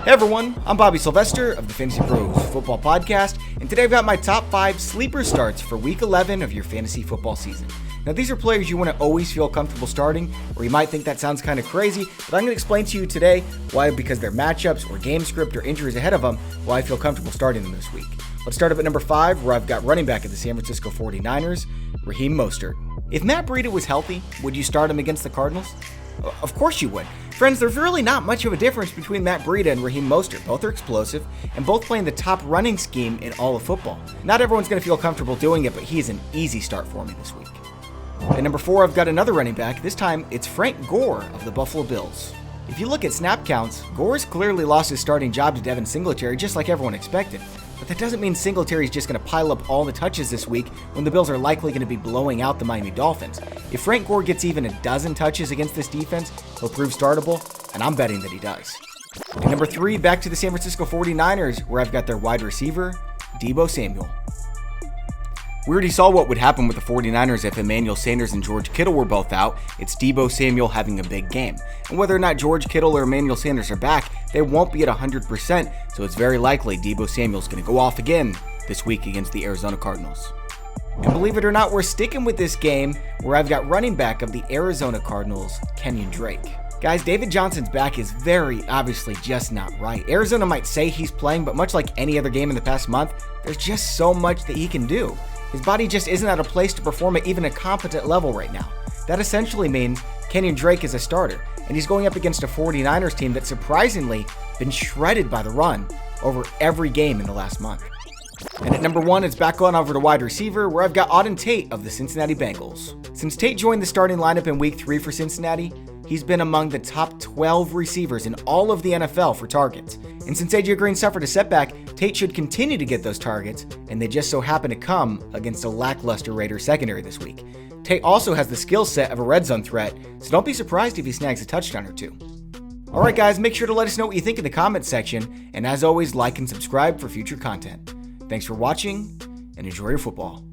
Hey everyone, I'm Bobby Sylvester of the FantasyPros Football Podcast, and today I've got my top 5 sleeper starts for Week 11 of your fantasy football season. Now these are players you want to always feel comfortable starting, or you might think that sounds kind of crazy, but I'm going to explain to you today why, because their matchups or game script or injuries ahead of them, why I feel comfortable starting them this week. Let's start up at number 5, where I've got running back of the San Francisco 49ers, Raheem Mostert. If Matt Breida was healthy, would you start him against the Cardinals? Of course you would. Friends, there's really not much of a difference between Matt Breida and Raheem Mostert. Both are explosive, and both play in the top running scheme in all of football. Not everyone's going to feel comfortable doing it, but he's an easy start for me this week. At number 4, I've got another running back. This time, it's Frank Gore of the Buffalo Bills. If you look at snap counts, Gore's clearly lost his starting job to Devin Singletary, just like everyone expected. But that doesn't mean Singletary's just going to pile up all the touches this week when the Bills are likely going to be blowing out the Miami Dolphins. If Frank Gore gets even a dozen touches against this defense, he'll prove startable, and I'm betting that he does. At number 3, back to the San Francisco 49ers, where I've got their wide receiver, Deebo Samuel. We already saw what would happen with the 49ers if Emmanuel Sanders and George Kittle were both out. It's Deebo Samuel having a big game. And whether or not George Kittle or Emmanuel Sanders are back, they won't be at 100%, so it's very likely Deebo Samuel's going to go off again this week against the Arizona Cardinals. And believe it or not, we're sticking with this game where I've got running back of the Arizona Cardinals, Kenyan Drake. Guys, David Johnson's back is very obviously just not right. Arizona might say he's playing, but much like any other game in the past month, there's just so much that he can do. His body just isn't at a place to perform at even a competent level right now. That essentially means Kenyan Drake is a starter, and he's going up against a 49ers team that's surprisingly been shredded by the run over every game in the last month. And at number 1, it's back on over to wide receiver, where I've got Tate of the Cincinnati Bengals. Since Tate joined the starting lineup in Week 3 for Cincinnati, he's been among the top 12 receivers in all of the NFL for targets. And since AJ Green suffered a setback, Tate should continue to get those targets, and they just so happen to come against a lackluster Raiders secondary this week. Tate also has the skill set of a red zone threat, so don't be surprised if he snags a touchdown or two. Alright guys, make sure to let us know what you think in the comments section, and as always, like and subscribe for future content. Thanks for watching, and enjoy your football.